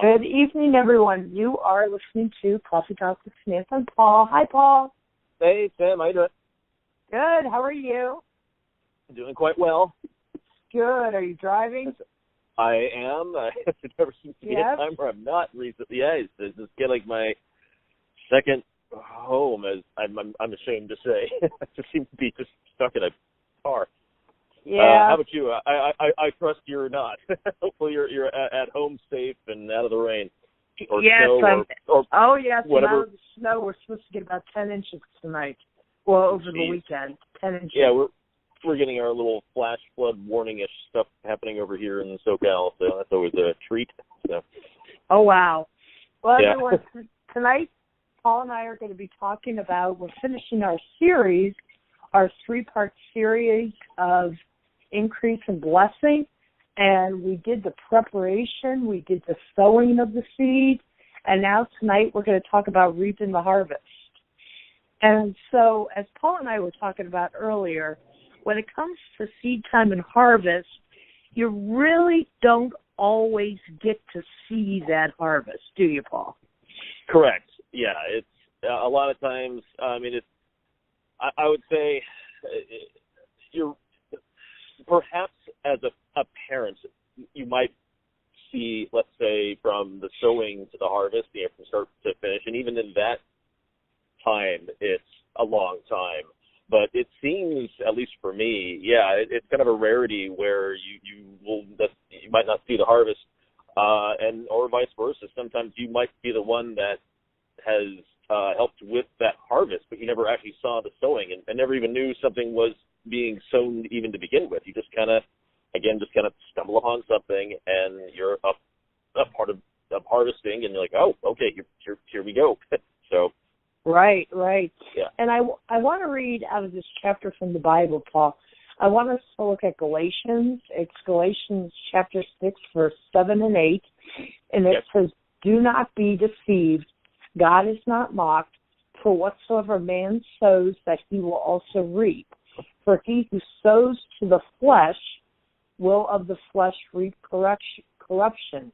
Good evening, everyone. You are listening to Coffee Talk with Samantha and Paul. Hi, Paul. Hey, Sam. How you doing? Good. How are you? Doing quite well. Good. Are you driving? I am. It never seems to be a time where I'm not recently. Yeah, it's just get like my second home, as I'm ashamed to say. I just seem to be just stuck in a car. Yeah. How about you? I trust you're not. Hopefully you're at home safe and out of the rain or snow or yes, whatever. Out of the snow. We're supposed to get about 10 inches tonight. Well, over the weekend, 10 inches. Yeah, we're getting our little flash flood warning-ish stuff happening over here in SoCal, so that's always a treat. So. Oh, wow. Well, yeah. everyone, tonight Paul and I are going to be talking about, we're finishing our series, our 3-part series of Increase and Blessing, and we did the preparation, we did the sowing of the seed, and now tonight we're going to talk about reaping the harvest. And so, as Paul and I were talking about earlier, when it comes to seed time and harvest, you really don't always get to see that harvest, do you, Paul? Correct. Yeah, it's a lot of times. I mean, it's. I would say you're perhaps as a parent, you might see, let's say, from the sowing to the harvest, from start to finish, and even in that time, it's a long time. But it seems, at least for me, it's kind of a rarity where you might not see the harvest, and or vice versa. Sometimes you might be the one that has helped with that harvest, but you never actually saw the sowing and never even knew something was being sown even to begin with. You just kind of stumble upon something, and you're a part of harvesting, and you're like, oh, okay, here we go. So. Right. Yeah. And I want to read out of this chapter from the Bible, Paul. I want us to look at Galatians. It's Galatians chapter 6, verse 7 and 8. And it says, "Do not be deceived. God is not mocked. For whatsoever man sows, that he will also reap. For he who sows to the flesh will of the flesh reap corruption.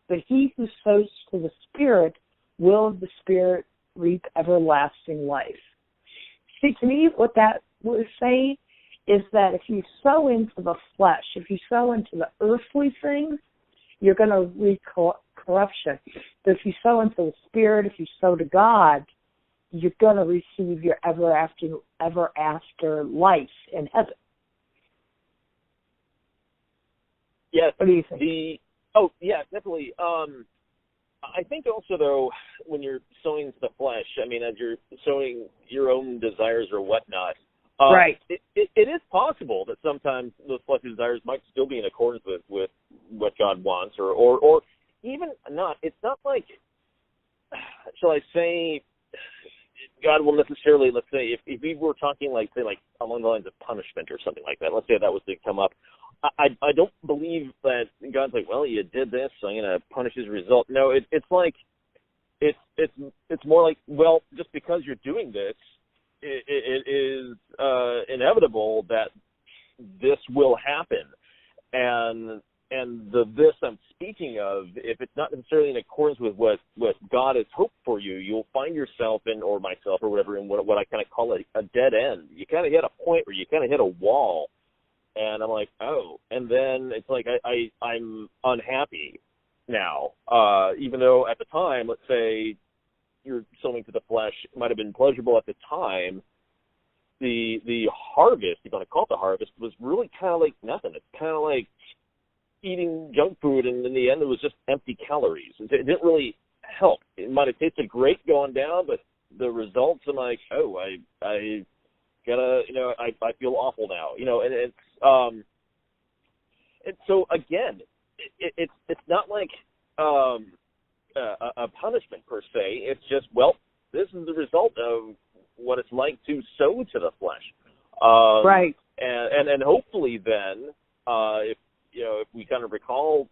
But he who sows to the Spirit will of the Spirit reap everlasting life." See, to me, what that was saying is that if you sow into the flesh, if you sow into the earthly things, you're going to reap corruption. But if you sow into the Spirit, if you sow to God, you're going to receive your ever after life in heaven. Yes. What do you think? Definitely. I think also, though, when you're sowing to the flesh, I mean, as you're sowing your own desires or whatnot, right. It is possible that sometimes those fleshly desires might still be in accordance with what God wants, or even not. It's not like, shall I say, God will necessarily, let's say, if we were talking like along the lines of punishment or something like that, let's say that was to come up, I don't believe that God's like, well, you did this, so I'm going to punish his result. No, it's like, it's more like, well, just because you're doing this, it is inevitable that this will happen. And the this I'm speaking of, if it's not necessarily in accordance with what God has hoped for you, you'll find yourself or myself or whatever, in what I kind of call a dead end. You kind of hit a point where you kind of hit a wall. And I'm like, oh, and then it's like I'm unhappy now, even though at the time, let's say you're sowing to the flesh, it might have been pleasurable at the time. The harvest, you're going to call it the harvest, was really kind of like nothing. It's kind of like eating junk food, and in the end, it was just empty calories. It didn't really help. It might have tasted great going down, but the results, I'm like, oh, I gotta, I feel awful now, and it's, and so again, it's not like a punishment per se. It's just, well, this is the result of what it's like to sow to the flesh, right? And hopefully then, if we kind of recall,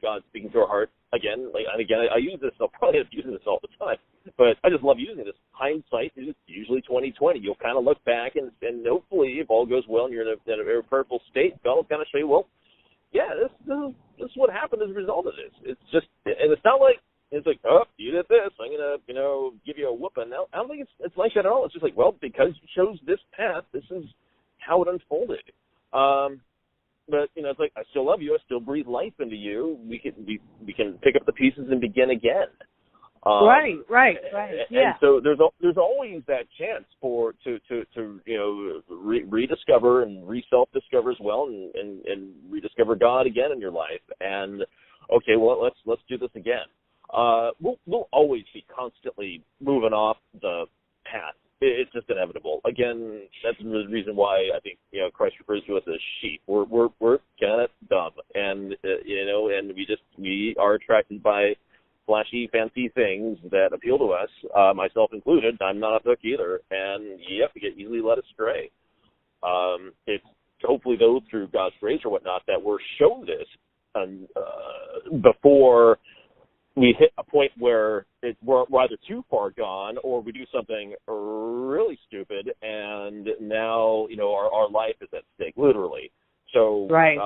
God speaking to our heart again, I use this. I'll probably end up using this all the time. But I just love using this. Hindsight is usually 20/20. You'll kind of look back, and hopefully, if all goes well and you're in a very prayerful state, God will kind of show you, well, yeah, this is what happened as a result of this. It's just, in the not like it's like, oh, you did this, I'm gonna, give you a whooping. I don't think it's like that at all. It's just like, well, because you chose this path, this is how it unfolded. But it's like, I still love you. I still breathe life into you. We can pick up the pieces and begin again. Right. Yeah. And so there's always that chance to rediscover and self-discover as well, and rediscover God again in your life. And okay, well, let's do this again. We'll always be constantly moving off the path. It's just inevitable. Again, that's the reason why I think Christ refers to us as sheep. We're kind of dumb, and and we are attracted by flashy, fancy things that appeal to us, myself included. I'm not a hook either, and we get easily led astray. It's hopefully, though, through God's grace or whatnot, that we're shown this before we hit a point where we're either too far gone or we do something really stupid, and now our life is at stake, literally. So right.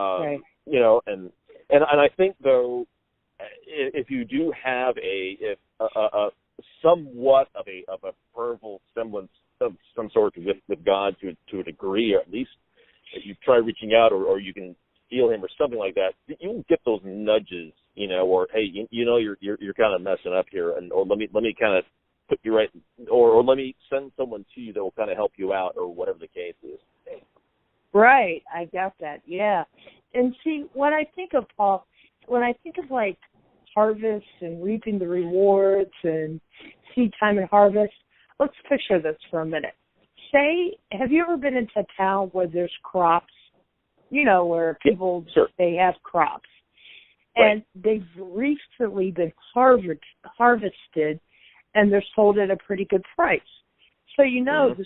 And I think, though, if you do have a somewhat of a prayerful semblance of some sort with God to a degree, or at least if you try reaching out, or you can feel Him or something like that, you'll get those nudges, or hey, you're kind of messing up here, or let me kind of put you right, or let me send someone to you that will kind of help you out, or whatever the case is. Right, I got that. Yeah, and see, when I think of Paul, when I think of like harvest and reaping the rewards and seed time and harvest, let's picture this for a minute. Say, have you ever been into a town where there's crops? Where people, sure, they have crops. Right. And they've recently been harvested, and they're sold at a pretty good price. So mm-hmm. the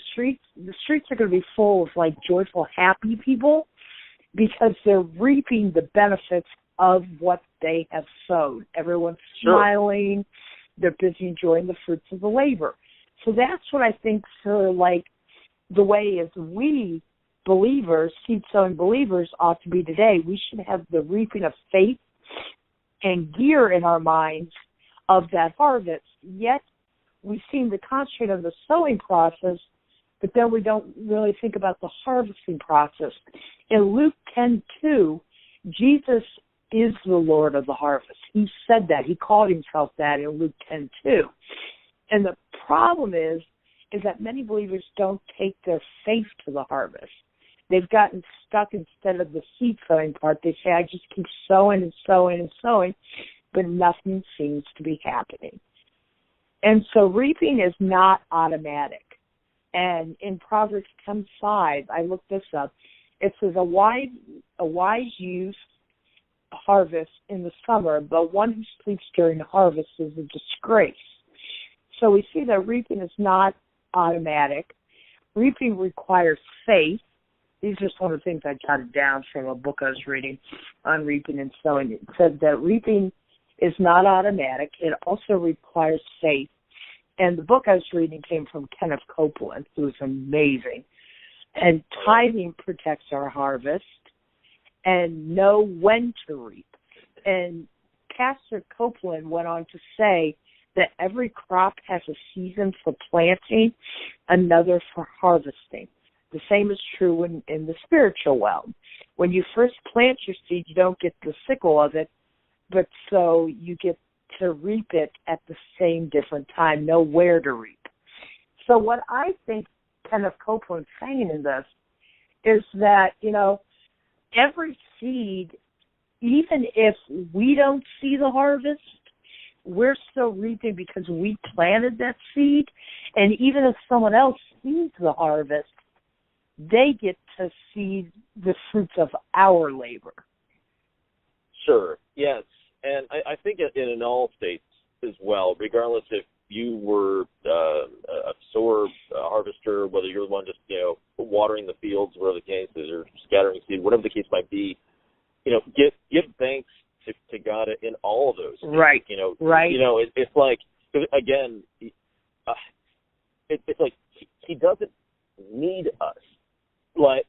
streets are going to be full of like joyful, happy people, because they're reaping the benefits of what they have sowed. Everyone's smiling. They're busy enjoying the fruits of the labor. So that's what I think sort of like the way as we believers, seed-sowing believers, ought to be today. We should have the reaping of faith and gear in our minds of that harvest. Yet we seem to concentrate on the sowing process, but then we don't really think about the harvesting process. In Luke 10:2, Jesus is the Lord of the harvest. He said that. He called himself that in Luke 10:2. And the problem is that many believers don't take their faith to the harvest. They've gotten stuck instead of the seed sowing part. They say, I just keep sowing and sowing and sowing, but nothing seems to be happening. And so reaping is not automatic. And in Proverbs 10:5, I looked this up, it says, a wise youth harvest in the summer, but one who sleeps during the harvest is a disgrace. So we see that reaping is not automatic. Reaping requires faith. These are some of the things I jotted down from a book I was reading on reaping and sowing. It said that reaping is not automatic. It also requires faith. And the book I was reading came from Kenneth Copeland, who was amazing. And tithing protects our harvest, and know when to reap. And Pastor Copeland went on to say that every crop has a season for planting, another for harvesting. The same is true in the spiritual realm. When you first plant your seed, you don't get the sickle of it, but so you get to reap it at the same different time, know where to reap. So what I think Kenneth Copeland's saying in this is that, every seed, even if we don't see the harvest, we're still reaping because we planted that seed. And even if someone else sees the harvest, they get to see the fruits of our labor. Sure, yes. And I think in all states as well, regardless if you were a sower, harvester, whether you're the one just, watering the fields, whatever the case is, or scattering seed, whatever the case might be, give thanks to God in all of those. Right. Right. It's like, again, it's like he doesn't need us.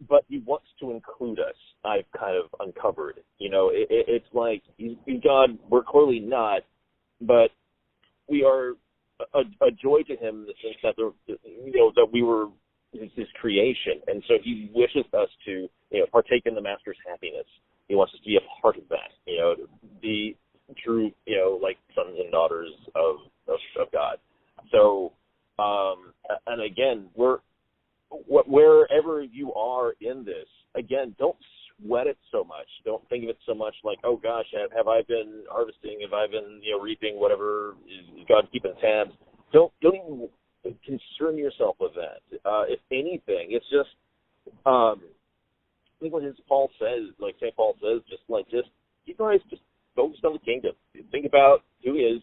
But he wants to include us. I've kind of uncovered. It's like God. We're clearly not but we are a joy to him in the sense that that we were his creation, and so he wishes us to partake in the Master's happiness. He wants us to be a part of that, to be true, like sons and daughters of God. So, and again, wherever you are in this, again, don't sweat it so much. Don't think of it so much like, oh gosh, have I been harvesting? Have I been reaping? Whatever, is God keeping tabs? Don't even concern yourself with that. If anything, it's just I think what St. Paul says, just you guys just focus on the kingdom. Think about who he is,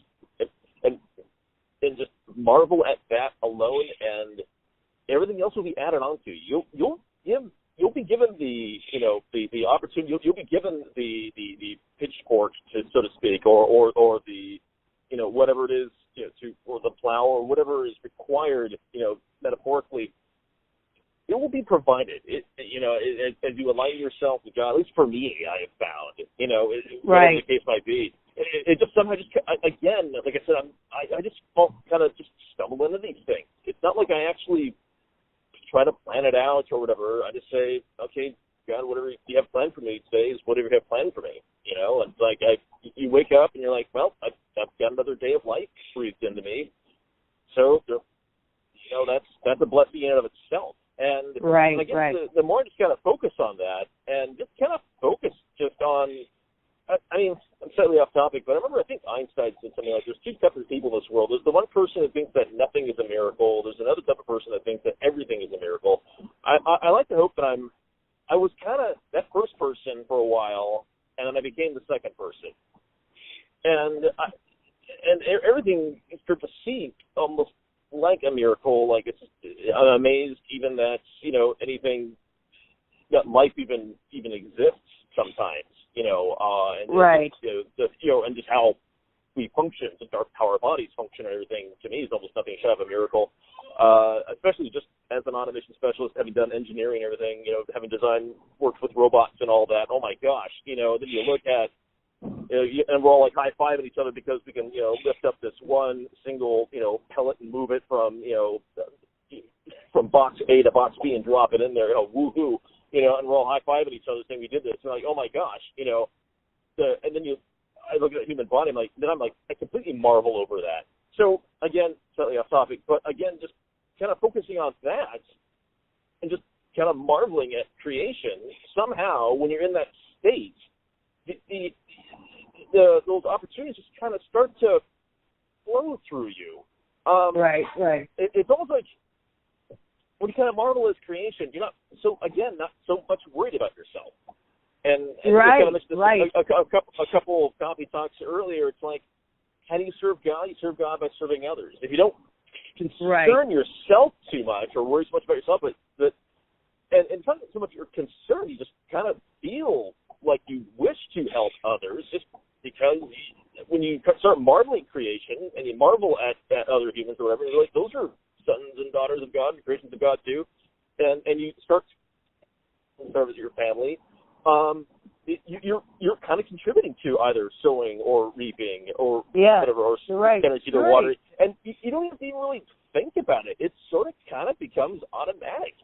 and just marvel at that alone, and everything else will be added on to you. You'll be given the opportunity. You'll be given the pitchfork, so to speak, or the whatever it is, or the plow, or whatever is required, metaphorically. It will be provided. As you align yourself with God. At least for me, I have found. Whatever the case might be. It just somehow again, like I said, I just kind of just stumble into these things. It's not like I actually try to plan it out or whatever. I just say, okay, God, whatever you have planned for me today is whatever you have planned for me. And it's like you wake up and you're like, well, I've got another day of life breathed into me. So, that's a blessing in and of itself. And I guess the more I just kind of focus on that and just kind of focus just on, I mean, I'm slightly off topic, but I think Einstein said something like, there's two types of people in this world. There's the one person that thinks that nothing is a miracle. There's another type of person that thinks that everything is a miracle. I like to hope that I was kind of that first person for a while, and then I became the second person. And everything is perceived almost like a miracle. Like I'm amazed even that anything, that life even exists sometimes. And and just how we function, just how our bodies function and everything, to me is almost nothing short of a miracle. Especially just as an automation specialist, having done engineering and everything, having worked with robots and all that. Oh my gosh, then you look at, and we're all like high-fiving each other because we can, lift up this one single, pellet and move it from box A to box B and drop it in there, woohoo, and we're all high-fiving each other saying we did this. And we're like, oh my gosh, and then I look at the human body, I completely marvel over that. So again, slightly off topic, but again, just kind of focusing on that and just kind of marveling at creation. Somehow, when you're in that state, those opportunities just kind of start to flow through you. It's almost like when you kind of marvel at creation, you're not so much worried about yourself. And kind of mentioned this a couple of coffee talks earlier. It's like, how do you serve God? You serve God by serving others. If you don't concern yourself too much or worry so much about yourself, and it's not so much your concern, you just kind of feel like you wish to help others, just because when you start marveling creation and you marvel at other humans or whatever, you're like, those are sons and daughters of God, creations of God too, and you start to serve as your family. You're kind of contributing to either sowing or reaping or whatever, or watering, and you don't even really think about it. It sort of kind of becomes automatic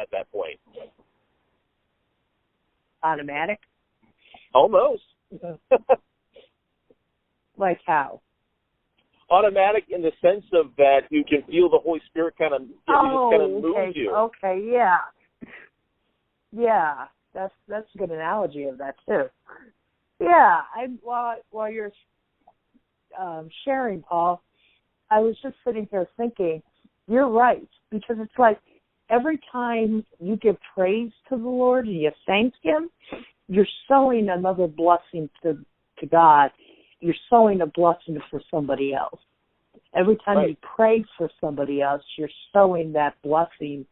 at that point. Automatic? Almost. Like how? Automatic in the sense of that you can feel the Holy Spirit kind of move you. Okay, yeah. Yeah, that's a good analogy of that too. Yeah, while you're sharing, Paul, I was just sitting here thinking, you're right, because it's like every time you give praise to the Lord and you thank Him, you're sowing another blessing to God. You're sowing a blessing for somebody else. Every time you pray for somebody else, you're sowing that blessing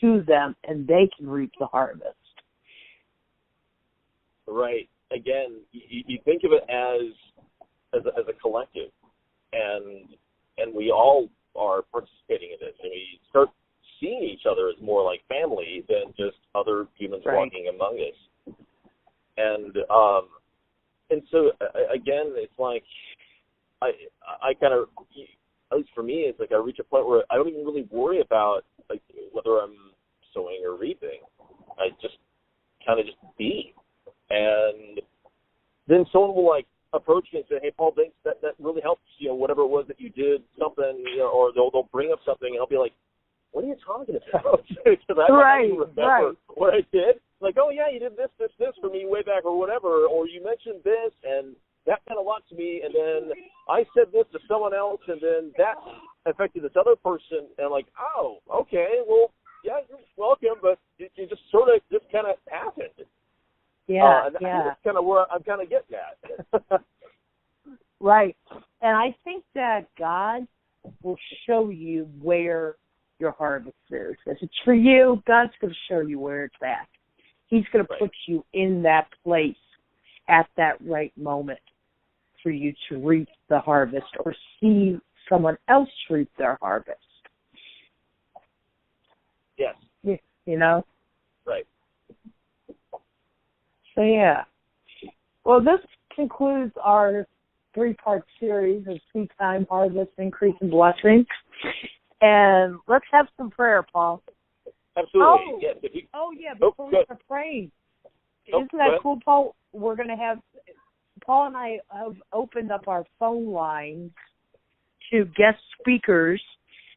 to them, and they can reap the harvest. Right. Again, you think of it as a collective, and we all are participating in this, and we start seeing each other as more like family than just other humans walking among us. And so again, it's like I kind of, at least for me, it's like I reach a point where I don't even really worry about like whether I'm sowing or reaping. I just kind of just be. And then someone will like approach me and say, "Hey, Paul, thanks. That really helps. You know, whatever it was that you did, something. You know, or they'll bring up something, and I'll be like, what are you talking about? Because I don't even remember what I did. Like, oh yeah, you did this for me way back, or whatever, or you mentioned this, and that meant a lot to me, and then I said this to someone else, and then that affected this other person, and I'm like, oh, okay, well, yeah, you're welcome, but it just sort of just kind of happened. Yeah, and that's kind of where I'm kind of getting at. Right. And I think that God will show you where your harvest is. If it's for you, God's going to show you where it's at. He's going to put you in that place at that right moment for you to reap the harvest or see someone else reap their harvest. Yes. You know? Right. So, yeah. Well, this concludes our 3-part series of Seed Time, Harvest, Increase, and Blessings. And let's have some prayer, Paul. Absolutely. Yes. Before we start praying. Isn't that cool, Paul? We're going to have, Paul and I have opened up our phone lines to guest speakers,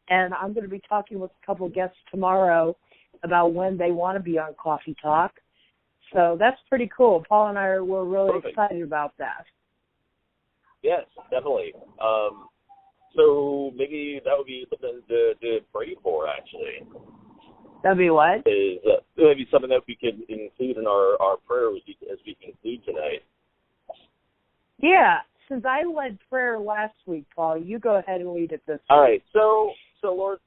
and I'm going to be talking with a couple of guests tomorrow about when they want to be on Coffee Talk. So that's pretty cool. Paul and I were really excited about that. Yes, definitely. So maybe that would be something to pray for, actually. That'd be what? Maybe something that we could include in our prayer as we conclude tonight. Yeah, since I led prayer last week, Paul, you go ahead and lead it this week. All right. So Lord,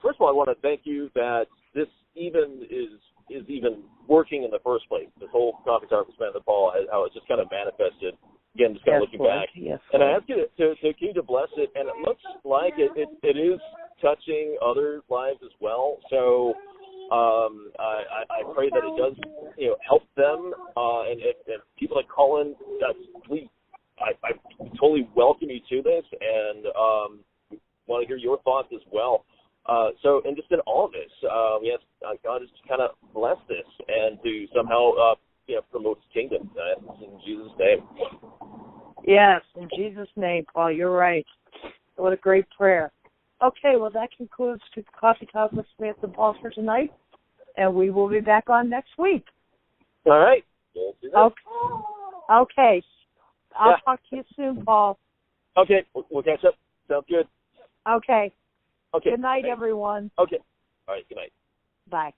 first of all, I want to thank you that this even is even working in the first place. This whole Coffee Talk with Samantha, Paul, how it just kind of manifested. Again, just kind of looking back. Yes, and I ask you to continue to bless it, and it looks like it is touching other lives as well. So I pray that it does, help them, and people that call in, please, I totally welcome you to this, and want to hear your thoughts as well. And just in all of this, we ask God just to kind of bless this and to somehow, promote His kingdom. In Jesus' name. Yes, in Jesus' name, Paul. You're right. What a great prayer. Okay, well, that concludes Coffee Talk with Samantha and Paul for tonight, and we will be back on next week. All right. Okay. I'll talk to you soon, Paul. Okay, we'll catch up. Sounds good. Okay. Okay. Good night, everyone. Okay. All right, good night. Bye.